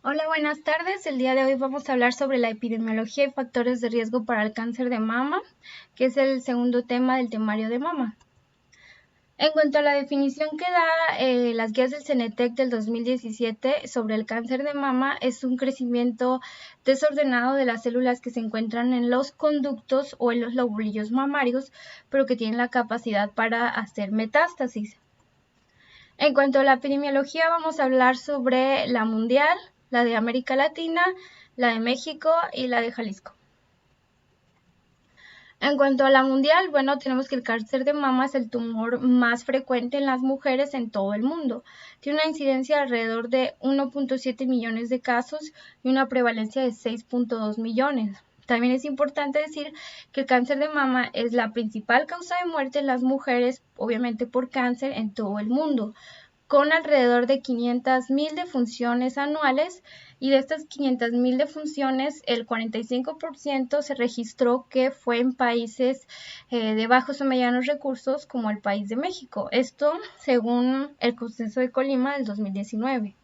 Hola, buenas tardes. El día de hoy vamos a hablar sobre la epidemiología y factores de riesgo para el cáncer de mama, que es el segundo tema del temario de mama. En cuanto a la definición que da las guías del CENETEC del 2017 sobre el cáncer de mama, es un crecimiento desordenado de las células que se encuentran en los conductos o en los lobulillos mamarios, pero que tienen la capacidad para hacer metástasis. En cuanto a la epidemiología, vamos a hablar sobre la mundial, la de América Latina, la de México y la de Jalisco. En cuanto a la mundial, bueno, tenemos que el cáncer de mama es el tumor más frecuente en las mujeres en todo el mundo. Tiene una incidencia de alrededor de 1.7 millones de casos y una prevalencia de 6.2 millones. También es importante decir que el cáncer de mama es la principal causa de muerte en las mujeres, obviamente por cáncer en todo el mundo, con alrededor de 500,000 defunciones anuales, y de estas 500,000 defunciones, el 45% se registró que fue en países de bajos o medianos recursos, como el país de México. Esto según el Consenso de Colima del 2019.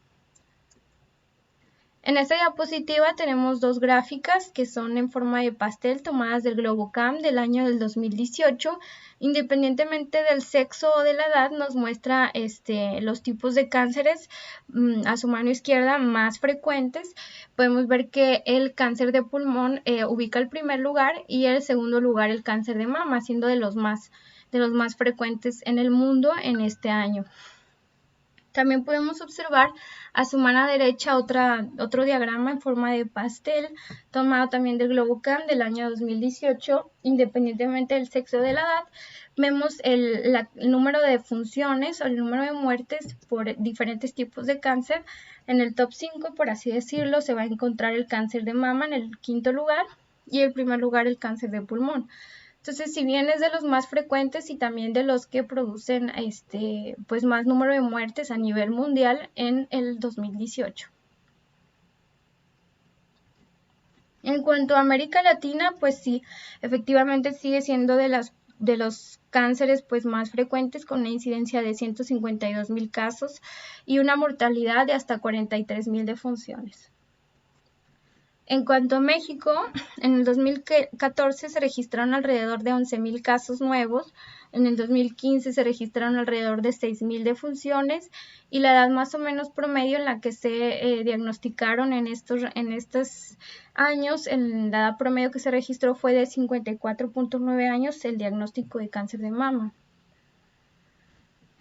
En esta diapositiva tenemos dos gráficas que son en forma de pastel tomadas del Globocam del año del 2018. Independientemente del sexo o de la edad, nos muestra los tipos de cánceres a su mano izquierda más frecuentes. Podemos ver que el cáncer de pulmón ubica el primer lugar y el segundo lugar el cáncer de mama, siendo de los más frecuentes en el mundo en este año. También podemos observar a su mano derecha otro diagrama en forma de pastel, tomado también del Globocam del año 2018. Independientemente del sexo o de la edad, vemos el número de defunciones o el número de muertes por diferentes tipos de cáncer. En el top 5, por así decirlo, se va a encontrar el cáncer de mama en el quinto lugar y en primer lugar el cáncer de pulmón. Entonces, si bien es de los más frecuentes y también de los que producen pues más número de muertes a nivel mundial en el 2018. En cuanto a América Latina, pues sí, efectivamente sigue siendo de los cánceres pues más frecuentes, con una incidencia de 152,000 casos y una mortalidad de hasta 43,000 defunciones. En cuanto a México, en el 2014 se registraron alrededor de 11,000 casos nuevos, en el 2015 se registraron alrededor de 6,000 defunciones, y la edad más o menos promedio en la que se diagnosticaron en estos años, en la edad promedio que se registró fue de 54.9 años el diagnóstico de cáncer de mama.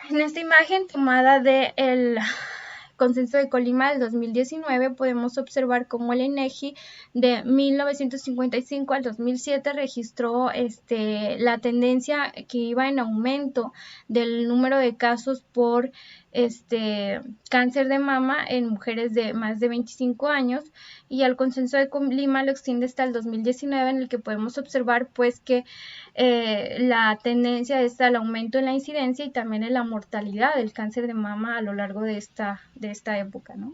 En esta imagen tomada del Consenso de Colima del 2019 podemos observar cómo el INEGI de 1955 al 2007 registró la tendencia que iba en aumento del número de casos por cáncer de mama en mujeres de más de 25 años, y al Consenso de Colima lo extiende hasta el 2019, en el que podemos observar pues que la tendencia es al aumento en la incidencia y también en la mortalidad del cáncer de mama a lo largo de esta época, ¿no?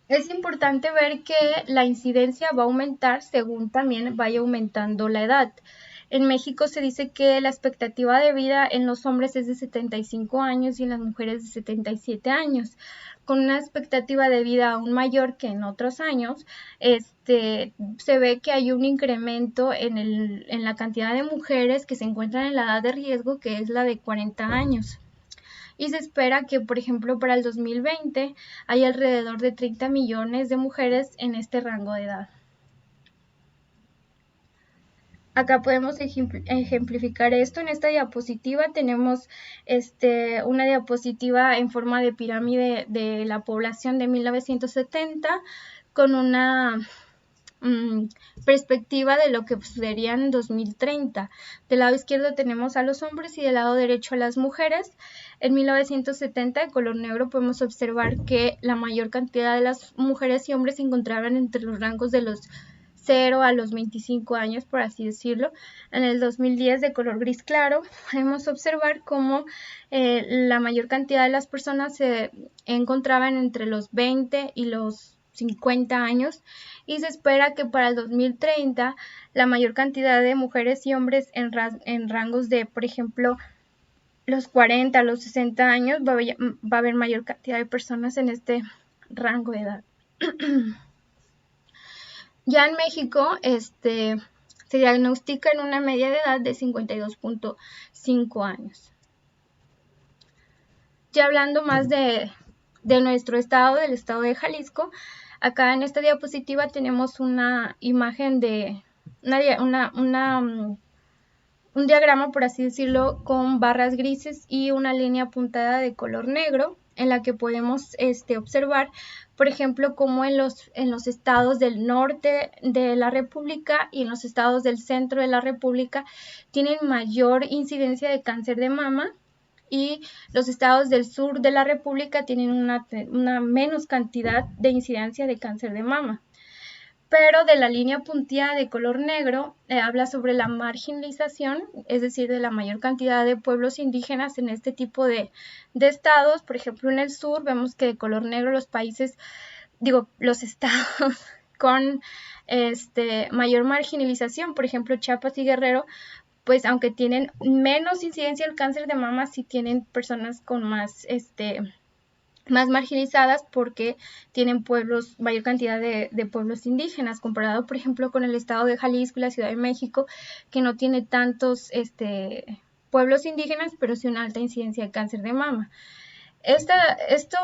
Es importante ver que la incidencia va a aumentar según también vaya aumentando la edad. En México se dice que la expectativa de vida en los hombres es de 75 años y en las mujeres de 77 años, con una expectativa de vida aún mayor que en otros años. Se ve que hay un incremento en la cantidad de mujeres que se encuentran en la edad de riesgo, que es la de 40 años. Y se espera que, por ejemplo, para el 2020 hay alrededor de 30 millones de mujeres en este rango de edad. Acá podemos ejemplificar esto. En esta diapositiva tenemos una diapositiva en forma de pirámide de la población de 1970, con una perspectiva de lo que sucedería en 2030. Del lado izquierdo tenemos a los hombres y del lado derecho a las mujeres. En 1970, de color negro, podemos observar que la mayor cantidad de las mujeres y hombres se encontraban entre los rangos de los 0 a los 25 años, por así decirlo. En el 2010, de color gris claro, podemos observar cómo la mayor cantidad de las personas se encontraban entre los 20 y los 50 años, y se espera que para el 2030 la mayor cantidad de mujeres y hombres en rangos de, por ejemplo, los 40, a los 60 años va a haber mayor cantidad de personas en este rango de edad. Ya en México, se diagnostica en una media de edad de 52.5 años. Ya hablando más de nuestro estado, del estado de Jalisco, acá en esta diapositiva tenemos una imagen de un diagrama, por así decirlo, con barras grises y una línea apuntada de color negro, en la que podemos observar, por ejemplo, cómo en los estados del norte de la República y en los estados del centro de la República tienen mayor incidencia de cáncer de mama, y los estados del sur de la República tienen una menos cantidad de incidencia de cáncer de mama. Pero de la línea punteada de color negro habla sobre la marginalización, es decir, de la mayor cantidad de pueblos indígenas en este tipo de estados. Por ejemplo, en el sur vemos que de color negro los estados con mayor marginalización, por ejemplo, Chiapas y Guerrero, pues aunque tienen menos incidencia del cáncer de mama, sí tienen personas con más marginalizadas, porque tienen mayor cantidad de pueblos indígenas, comparado por ejemplo con el estado de Jalisco y la Ciudad de México, que no tiene tantos pueblos indígenas, pero sí una alta incidencia de cáncer de mama. Esto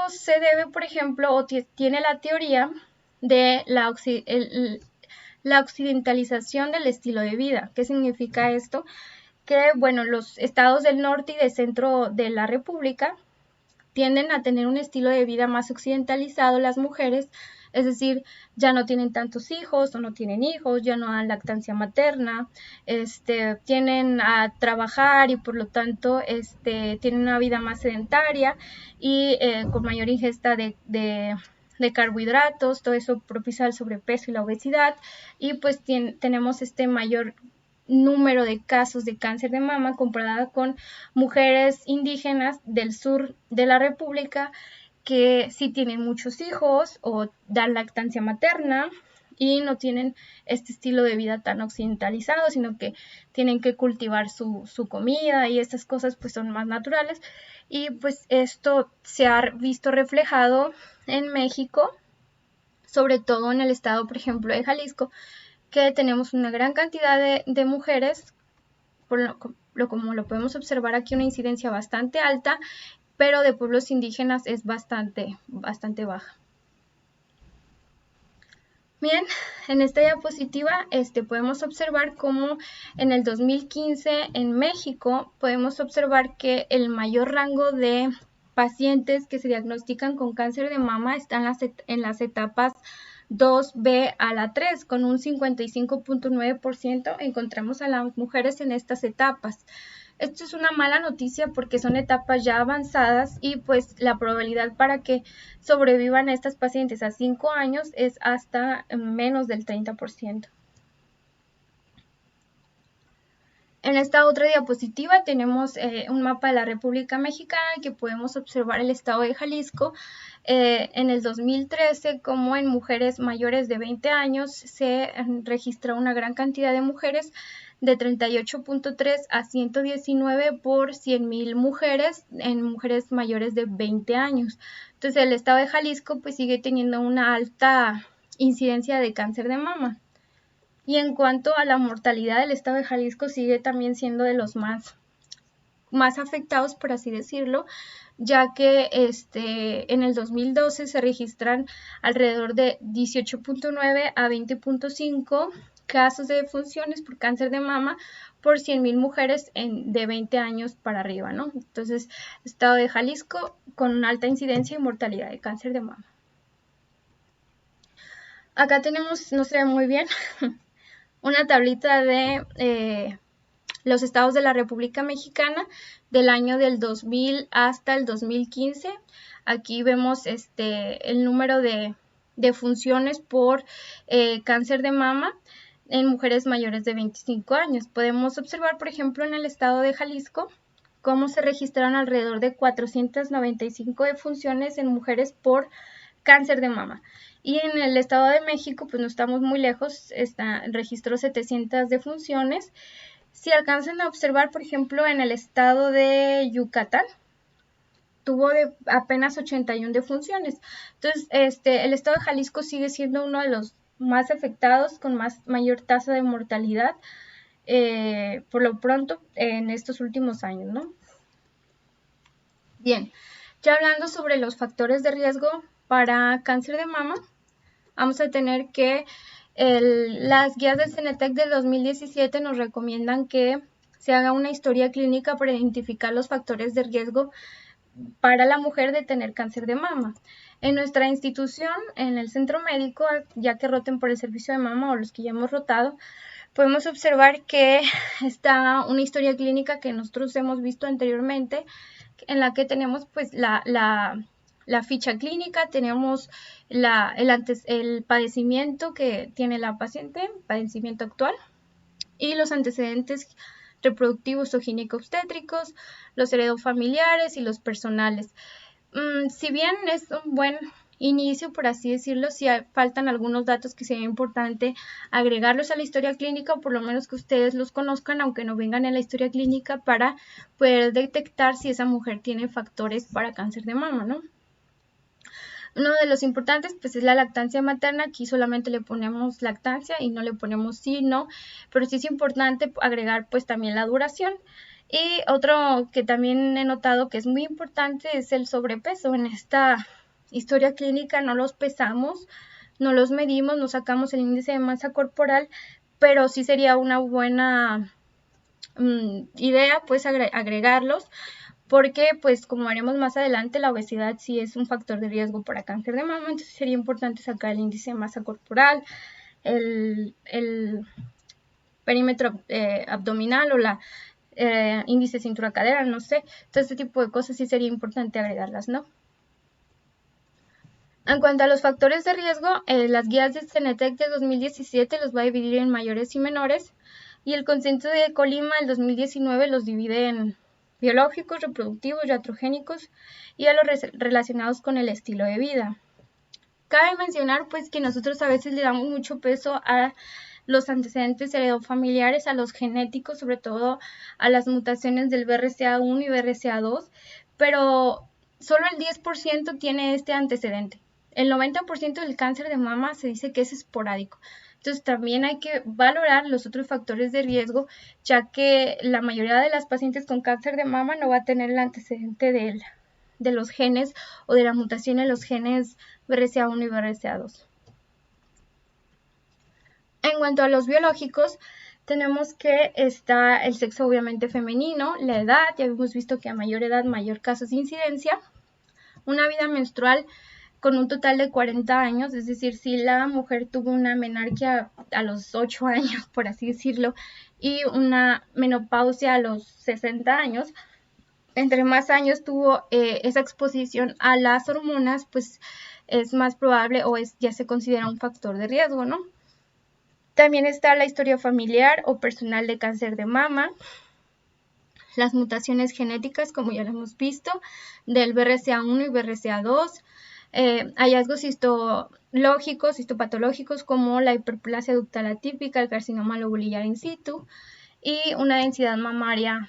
se debe, por ejemplo, o tiene la teoría de la occidentalización del estilo de vida. ¿Qué significa esto? Que, bueno, los estados del norte y del centro de la República tienden a tener un estilo de vida más occidentalizado las mujeres, es decir, ya no tienen tantos hijos o no tienen hijos, ya no dan lactancia materna, tienden a trabajar y por lo tanto tienen una vida más sedentaria y con mayor ingesta de carbohidratos. Todo eso propicia el sobrepeso y la obesidad, y pues tenemos mayor número de casos de cáncer de mama comparada con mujeres indígenas del sur de la República, que sí tienen muchos hijos o dan lactancia materna y no tienen este estilo de vida tan occidentalizado, sino que tienen que cultivar su comida, y estas cosas pues son más naturales. Y pues esto se ha visto reflejado en México, sobre todo en el estado, por ejemplo, de Jalisco, que tenemos una gran cantidad de mujeres, como lo podemos observar aquí, una incidencia bastante alta, pero de pueblos indígenas es bastante baja. Bien, en esta diapositiva podemos observar cómo en el 2015 en México podemos observar que el mayor rango de pacientes que se diagnostican con cáncer de mama están en las etapas 2B a la 3, con un 55.9% encontramos a las mujeres en estas etapas. Esto es una mala noticia porque son etapas ya avanzadas, y pues la probabilidad para que sobrevivan estas pacientes a 5 años es hasta menos del 30%. En esta otra diapositiva tenemos un mapa de la República Mexicana, que podemos observar el estado de Jalisco en el 2013, como en mujeres mayores de 20 años se registró una gran cantidad de mujeres, de 38.3 a 119 por 100,000 mujeres en mujeres mayores de 20 años. Entonces el estado de Jalisco pues sigue teniendo una alta incidencia de cáncer de mama. Y en cuanto a la mortalidad, el estado de Jalisco sigue también siendo de los más afectados, por así decirlo, ya que en el 2012 se registran alrededor de 18.9 a 20.5 casos de defunciones por cáncer de mama por 100,000 mujeres de 20 años para arriba, ¿no? Entonces, estado de Jalisco con una alta incidencia y mortalidad de cáncer de mama. Acá tenemos, no se ve muy bien, una tablita de los estados de la República Mexicana del año del 2000 hasta el 2015. Aquí vemos el número de funciones por cáncer de mama en mujeres mayores de 25 años. Podemos observar, por ejemplo, en el estado de Jalisco, cómo se registraron alrededor de 495 defunciones en mujeres por cáncer de mama. Y en el estado de México, pues no estamos muy lejos, registró 700 defunciones, Si alcanzan a observar, por ejemplo, en el estado de Yucatán, tuvo apenas 81 defunciones. Entonces, el estado de Jalisco sigue siendo uno de los más afectados, con mayor tasa de mortalidad, por lo pronto, en estos últimos años, ¿no? Bien, ya hablando sobre los factores de riesgo para cáncer de mama, vamos a tener que las guías del CENETEC del 2017 nos recomiendan que se haga una historia clínica para identificar los factores de riesgo para la mujer de tener cáncer de mama. En nuestra institución, en el centro médico, ya que roten por el servicio de mama o los que ya hemos rotado, podemos observar que está una historia clínica que nosotros hemos visto anteriormente, en la que tenemos pues la ficha clínica, tenemos el padecimiento que tiene la paciente, padecimiento actual, y los antecedentes reproductivos o ginecobstétricos, los heredofamiliares y los personales. Si bien es un buen inicio, por así decirlo, si faltan algunos datos que sería importante agregarlos a la historia clínica, o por lo menos que ustedes los conozcan, aunque no vengan en la historia clínica, para poder detectar si esa mujer tiene factores para cáncer de mama, ¿no? Uno de los importantes pues es la lactancia materna. Aquí solamente le ponemos lactancia y no le ponemos sí, no, pero sí es importante agregar pues también la duración. Y otro que también he notado que es muy importante es el sobrepeso. En esta historia clínica no los pesamos, no los medimos, no sacamos el índice de masa corporal, pero sí sería una buena idea pues agregarlos, porque pues como haremos más adelante, la obesidad sí es un factor de riesgo para cáncer de mama, entonces sería importante sacar el índice de masa corporal, el perímetro abdominal o la índice cintura-cadera, no sé, todo este tipo de cosas sí sería importante agregarlas, ¿no? En cuanto a los factores de riesgo, las guías de CENETEC de 2017 los va a dividir en mayores y menores, y el consenso de Colima del 2019 los divide en biológicos, reproductivos, iatrogénicos y a los relacionados con el estilo de vida. Cabe mencionar pues que nosotros a veces le damos mucho peso a los antecedentes heredofamiliares, a los genéticos, sobre todo a las mutaciones del BRCA1 y BRCA2, pero solo el 10% tiene este antecedente. El 90% del cáncer de mama se dice que es esporádico. Entonces también hay que valorar los otros factores de riesgo, ya que la mayoría de las pacientes con cáncer de mama no va a tener el antecedente de los genes o de la mutación en los genes BRCA1 y BRCA2. En cuanto a los biológicos, tenemos que está el sexo obviamente femenino, la edad, ya hemos visto que a mayor edad, mayor casos de incidencia, una vida menstrual con un total de 40 años, es decir, si la mujer tuvo una menarquia a los 8 años, por así decirlo, y una menopausia a los 60 años, entre más años tuvo esa exposición a las hormonas, pues es más probable o ya se considera un factor de riesgo, ¿no? También está la historia familiar o personal de cáncer de mama, las mutaciones genéticas, como ya lo hemos visto, del BRCA1 y BRCA2, hallazgos histológicos, histopatológicos, como la hiperplasia ductal atípica, el carcinoma lobulillar in situ y una densidad mamaria,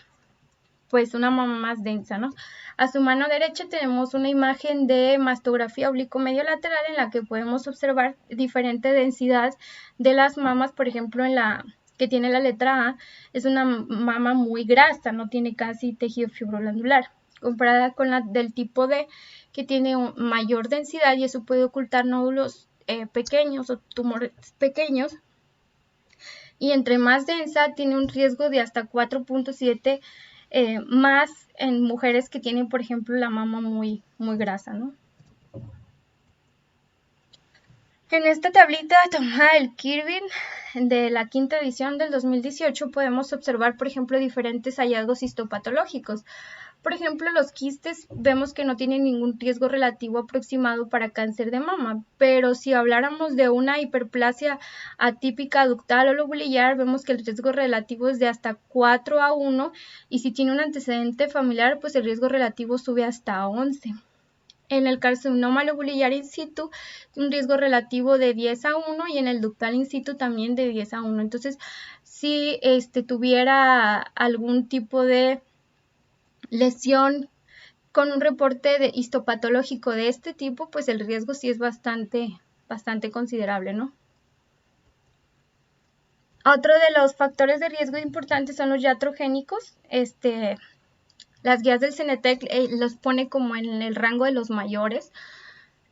pues una mama más densa, ¿no? A su mano derecha tenemos una imagen de mastografía oblicuo-medio lateral en la que podemos observar diferente densidad de las mamas. Por ejemplo, en la que tiene la letra A, es una mama muy grasa, no tiene casi tejido fibroglandular, comparada con la del tipo D, que tiene mayor densidad y eso puede ocultar nódulos pequeños o tumores pequeños. Y entre más densa, tiene un riesgo de hasta 4.7 más en mujeres que tienen, por ejemplo, la mama muy grasa, ¿no? En esta tablita tomada del Kirby de la quinta edición del 2018 podemos observar, por ejemplo, diferentes hallazgos histopatológicos. Por ejemplo, los quistes vemos que no tienen ningún riesgo relativo aproximado para cáncer de mama, pero si habláramos de una hiperplasia atípica ductal o lobulillar, vemos que el riesgo relativo es de hasta 4:1 y si tiene un antecedente familiar, pues el riesgo relativo sube hasta 11. En el carcinoma lobulillar in situ, un riesgo relativo de 10:1 y en el ductal in situ también de 10:1. Entonces, si tuviera algún tipo de lesión con un reporte de histopatológico de este tipo, pues el riesgo sí es bastante considerable, ¿no? Otro de los factores de riesgo importantes son los iatrogénicos. Las guías del CENETEC los pone como en el rango de los mayores.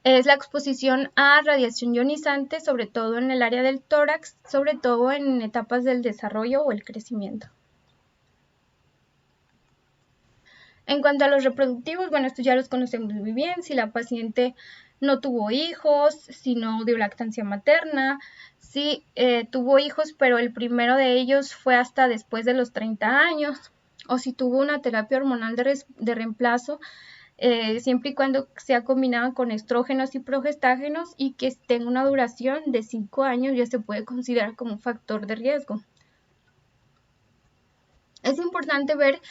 Es la exposición a radiación ionizante, sobre todo en el área del tórax, sobre todo en etapas del desarrollo o el crecimiento. En cuanto a los reproductivos, bueno, estos ya los conocemos muy bien. Si la paciente no tuvo hijos, si no dio lactancia materna, si tuvo hijos, pero el primero de ellos fue hasta después de los 30 años, o si tuvo una terapia hormonal de reemplazo, siempre y cuando sea combinada con estrógenos y progestágenos y que tenga una duración de 5 años, ya se puede considerar como un factor de riesgo. Es importante ver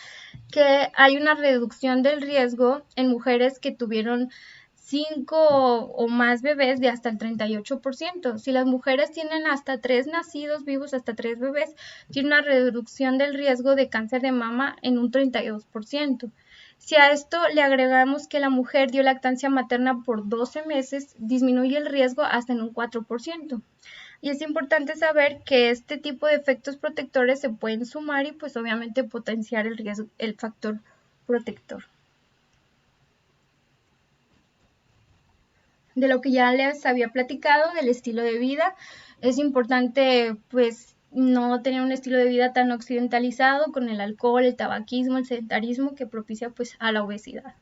que hay una reducción del riesgo en mujeres que tuvieron 5 o más bebés de hasta el 38%. Si las mujeres tienen hasta 3 nacidos vivos, hasta 3 bebés, tiene una reducción del riesgo de cáncer de mama en un 32%. Si a esto le agregamos que la mujer dio lactancia materna por 12 meses, disminuye el riesgo hasta en un 4%. Y es importante saber que este tipo de efectos protectores se pueden sumar y pues obviamente potenciar el riesgo, el factor protector. De lo que ya les había platicado, del estilo de vida, es importante pues no tener un estilo de vida tan occidentalizado con el alcohol, el tabaquismo, el sedentarismo que propicia pues a la obesidad.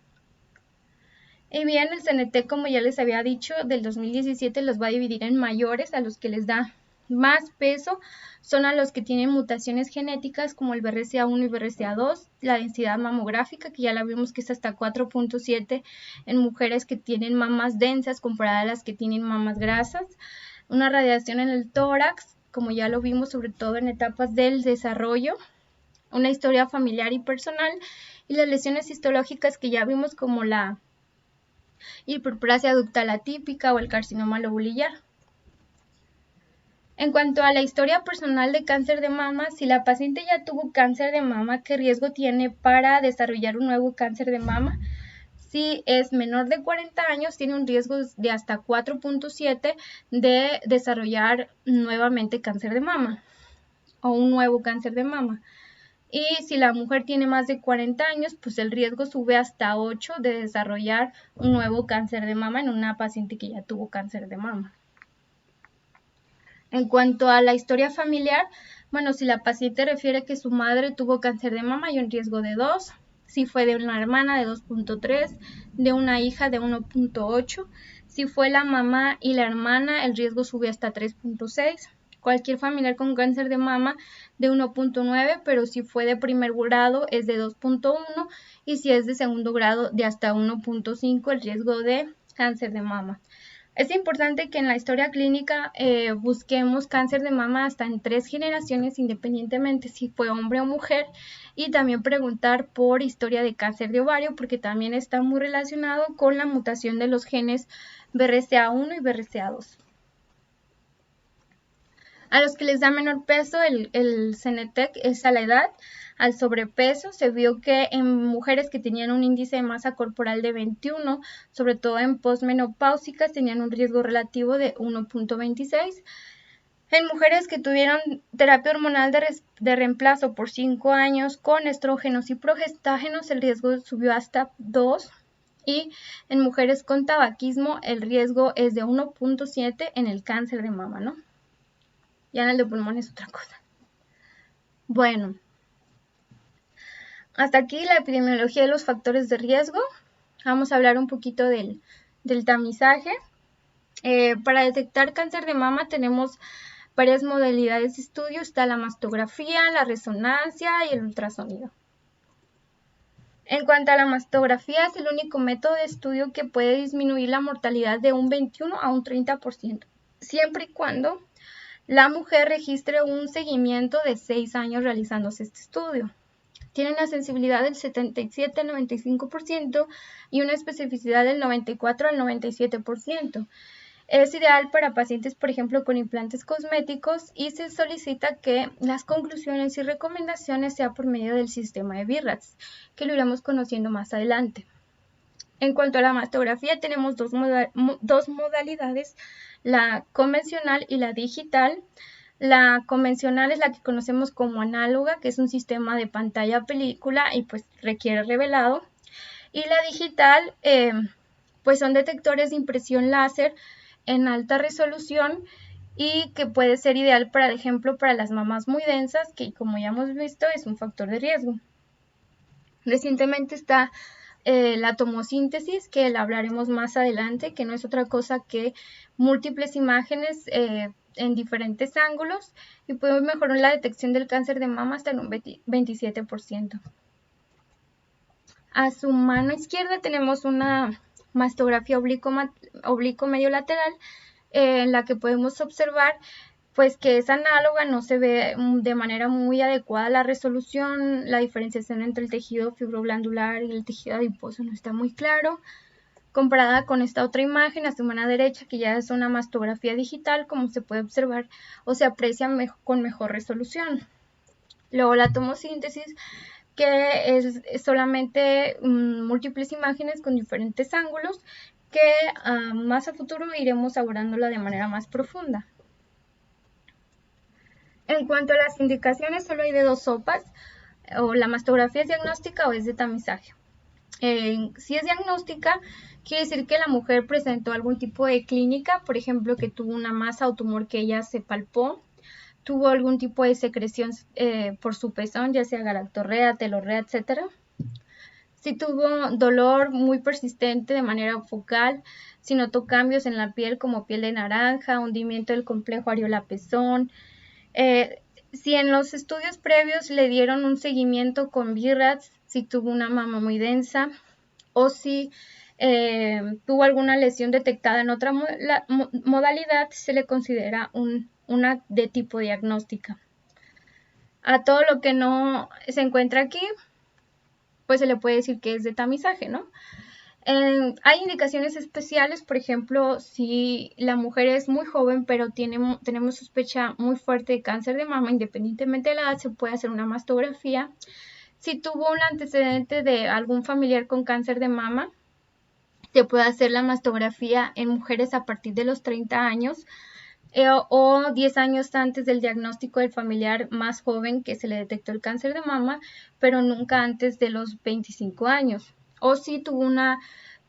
Y bien, el CENETEC, como ya les había dicho, del 2017 los va a dividir en mayores, a los que les da más peso, son a los que tienen mutaciones genéticas como el BRCA1 y BRCA2, la densidad mamográfica, que ya la vimos que es hasta 4.7 en mujeres que tienen mamas densas comparadas a las que tienen mamas grasas, una radiación en el tórax, como ya lo vimos sobre todo en etapas del desarrollo, una historia familiar y personal, y las lesiones histológicas que ya vimos como la hiperplasia ductal atípica o el carcinoma lobulillar. En cuanto a la historia personal de cáncer de mama, si la paciente ya tuvo cáncer de mama, ¿qué riesgo tiene para desarrollar un nuevo cáncer de mama? Si es menor de 40 años, tiene un riesgo de hasta 4.7 de desarrollar nuevamente cáncer de mama o un nuevo cáncer de mama. Y si la mujer tiene más de 40 años, pues el riesgo sube hasta 8 de desarrollar un nuevo cáncer de mama en una paciente que ya tuvo cáncer de mama. En cuanto a la historia familiar, bueno, si la paciente refiere que su madre tuvo cáncer de mama, hay un riesgo de 2. Si fue de una hermana, de 2.3, de una hija, de 1.8. Si fue la mamá y la hermana, el riesgo sube hasta 3.6. Cualquier familiar con cáncer de mama de 1.9, pero si fue de primer grado es de 2.1 y si es de segundo grado de hasta 1.5 el riesgo de cáncer de mama. Es importante que en la historia clínica busquemos cáncer de mama hasta en 3 generaciones, independientemente si fue hombre o mujer, y también preguntar por historia de cáncer de ovario, porque también está muy relacionado con la mutación de los genes BRCA1 y BRCA2. A los que les da menor peso, el CENETEC es a la edad. Al sobrepeso, se vio que en mujeres que tenían un índice de masa corporal de 21, sobre todo en posmenopáusicas, tenían un riesgo relativo de 1.26. En mujeres que tuvieron terapia hormonal de reemplazo por 5 años con estrógenos y progestágenos, el riesgo subió hasta 2. Y en mujeres con tabaquismo, el riesgo es de 1.7 en el cáncer de mama, ¿no? Ya en el de pulmón es otra cosa. Bueno, hasta aquí la epidemiología de los factores de riesgo. Vamos a hablar un poquito del tamizaje. Para detectar cáncer de mama tenemos varias modalidades de estudio. Está la mastografía, la resonancia y el ultrasonido. En cuanto a la mastografía, es el único método de estudio que puede disminuir la mortalidad de un 21 a un 30%, siempre y cuando la mujer registre un seguimiento de 6 años realizándose este estudio. Tiene una sensibilidad del 77 al 95% y una especificidad del 94 al 97%. Es ideal para pacientes, por ejemplo, con implantes cosméticos y se solicita que las conclusiones y recomendaciones sea por medio del sistema de BIRADS, que lo iremos conociendo más adelante. En cuanto a la mastografía, tenemos dos modalidades, la convencional y la digital. La convencional es la que conocemos como análoga, que es un sistema de pantalla película y pues requiere revelado. Y la digital, pues son detectores de impresión láser en alta resolución y que puede ser ideal, por ejemplo, para las mamas muy densas, que como ya hemos visto es un factor de riesgo. Recientemente está la tomosíntesis, que la hablaremos más adelante, que no es otra cosa que múltiples imágenes en diferentes ángulos y puede mejorar la detección del cáncer de mama hasta en un 27%. A su mano izquierda tenemos una mastografía oblicuo medio lateral en la que podemos observar pues que es análoga, no se ve de manera muy adecuada la resolución, la diferenciación entre el tejido fibroglandular y el tejido adiposo no está muy claro. Comparada con esta otra imagen a su mano derecha, que ya es una mastografía digital, como se puede observar o se aprecia con mejor resolución. Luego la tomosíntesis, que es solamente múltiples imágenes con diferentes ángulos, que más a futuro iremos abordándola de manera más profunda. En cuanto a las indicaciones, solo hay de dos sopas, o la mastografía es diagnóstica o es de tamizaje. Si es diagnóstica, quiere decir que la mujer presentó algún tipo de clínica, por ejemplo, que tuvo una masa o tumor que ella se palpó, tuvo algún tipo de secreción por su pezón, ya sea galactorrea, telorrea, etc. Si tuvo dolor muy persistente de manera focal, si notó cambios en la piel como piel de naranja, hundimiento del complejo areola-pezón, si en los estudios previos le dieron un seguimiento con BIRADS, si tuvo una mama muy densa o si tuvo alguna lesión detectada en otra modalidad, se le considera una de tipo diagnóstica. A todo lo que no se encuentra aquí, pues se le puede decir que es de tamizaje, ¿no? Hay indicaciones especiales, por ejemplo, si la mujer es muy joven, pero tenemos sospecha muy fuerte de cáncer de mama, independientemente de la edad, se puede hacer una mastografía. Si tuvo un antecedente de algún familiar con cáncer de mama, se puede hacer la mastografía en mujeres a partir de los 30 años o 10 años antes del diagnóstico del familiar más joven que se le detectó el cáncer de mama, pero nunca antes de los 25 años. O si tuvo una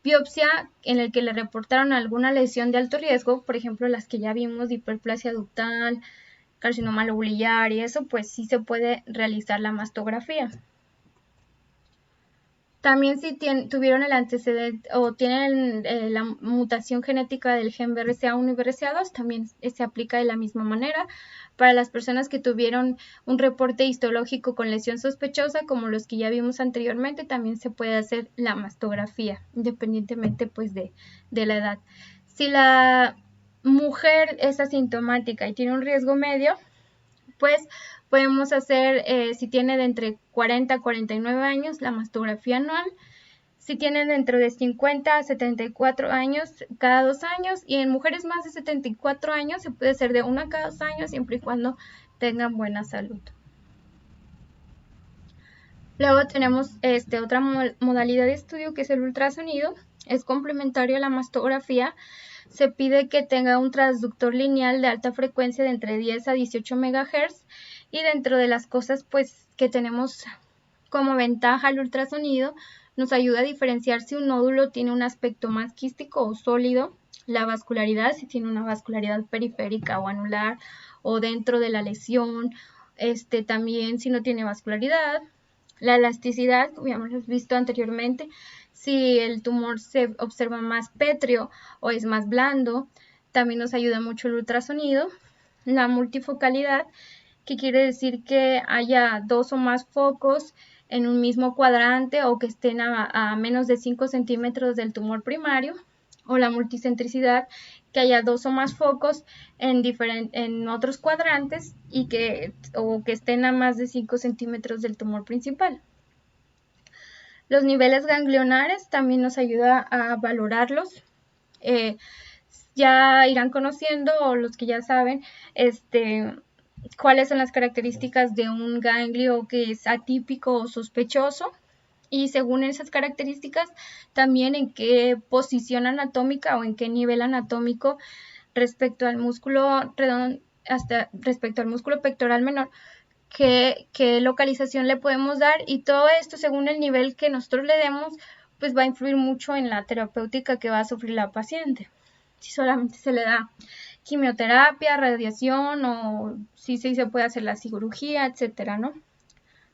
biopsia en el que le reportaron alguna lesión de alto riesgo, por ejemplo, las que ya vimos de hiperplasia ductal, carcinoma lobulillar y eso, pues sí se puede realizar la mastografía. También si tuvieron el antecedente o tienen la mutación genética del gen BRCA1 y BRCA2, también se aplica de la misma manera. Para las personas que tuvieron un reporte histológico con lesión sospechosa, como los que ya vimos anteriormente, también se puede hacer la mastografía, independientemente pues de la edad. Si la mujer es asintomática y tiene un riesgo medio, pues podemos hacer, si tiene de entre 40 a 49 años, la mastografía anual. Si tienen dentro de 50 a 74 años, cada 2 años. Y en mujeres más de 74 años se puede hacer de 1 a cada 2 años, siempre y cuando tengan buena salud. Luego tenemos otra modalidad de estudio que es el ultrasonido. Es complementario a la mastografía. Se pide que tenga un transductor lineal de alta frecuencia de entre 10 a 18 MHz. Y dentro de las cosas pues que tenemos como ventaja el ultrasonido, nos ayuda a diferenciar si un nódulo tiene un aspecto más quístico o sólido, la vascularidad, si tiene una vascularidad periférica o anular o dentro de la lesión, también si no tiene vascularidad, la elasticidad, como ya hemos visto anteriormente, si el tumor se observa más pétreo o es más blando, también nos ayuda mucho el ultrasonido, la multifocalidad, que quiere decir que haya dos o más focos en un mismo cuadrante o que estén a menos de 5 centímetros del tumor primario, o la multicentricidad, que haya dos o más focos en otros cuadrantes o que estén a más de 5 centímetros del tumor principal. Los niveles ganglionares también nos ayuda a valorarlos. ya irán conociendo, o los que ya saben, cuáles son las características de un ganglio que es atípico o sospechoso, y según esas características también en qué posición anatómica o en qué nivel anatómico respecto al músculo redondo, hasta respecto al músculo pectoral menor, qué localización le podemos dar, y todo esto según el nivel que nosotros le demos, pues va a influir mucho en la terapéutica que va a sufrir la paciente. Si solamente se le da quimioterapia, radiación, o si se puede hacer la cirugía, etcétera, ¿no?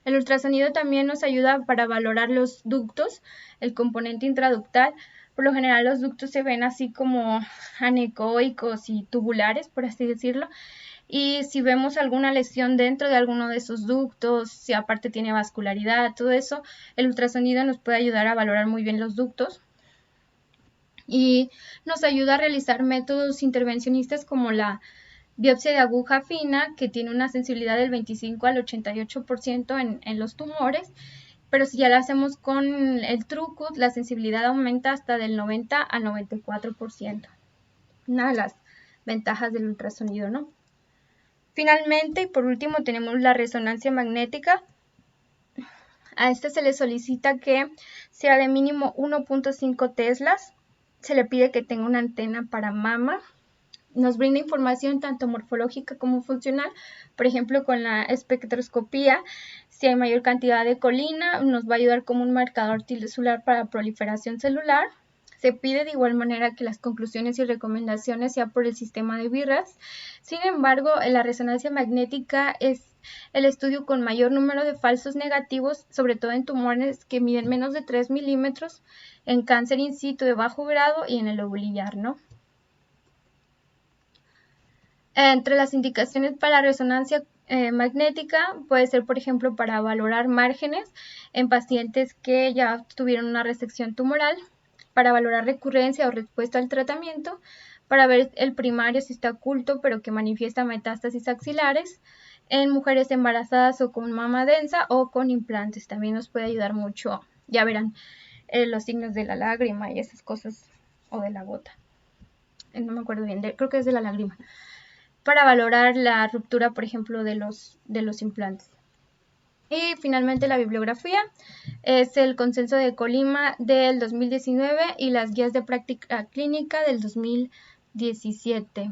El ultrasonido también nos ayuda para valorar los ductos, el componente intraductal. Por lo general los ductos se ven así como anecoicos y tubulares, por así decirlo. Y si vemos alguna lesión dentro de alguno de esos ductos, si aparte tiene vascularidad, todo eso, el ultrasonido nos puede ayudar a valorar muy bien los ductos. Y nos ayuda a realizar métodos intervencionistas como la biopsia de aguja fina, que tiene una sensibilidad del 25 al 88% en los tumores, pero si ya la hacemos con el Trucut, la sensibilidad aumenta hasta del 90 al 94%. Una de las ventajas del ultrasonido, ¿no? Finalmente, y por último, tenemos la resonancia magnética. A este se le solicita que sea de mínimo 1.5 teslas. Se le pide que tenga una antena para mama. Nos brinda información tanto morfológica como funcional. Por ejemplo, con la espectroscopía, si hay mayor cantidad de colina, nos va a ayudar como un marcador tisular para proliferación celular. Se pide de igual manera que las conclusiones y recomendaciones sean por el sistema de BIRADS. Sin embargo, la resonancia magnética es el estudio con mayor número de falsos negativos, sobre todo en tumores que miden menos de 3 milímetros, en cáncer in situ de bajo grado y en el lobo biliar, ¿no? Entre las indicaciones para la resonancia magnética puede ser, por ejemplo, para valorar márgenes en pacientes que ya tuvieron una resección tumoral, para valorar recurrencia o respuesta al tratamiento, para ver el primario si está oculto pero que manifiesta metástasis axilares, en mujeres embarazadas o con mama densa o con implantes. También nos puede ayudar mucho, ya verán, los signos de la lágrima y esas cosas, o de la gota. No me acuerdo bien, creo que es de la lágrima, para valorar la ruptura, por ejemplo, de los implantes. Y finalmente la bibliografía es el consenso de Colima del 2019 y las guías de práctica clínica del 2017.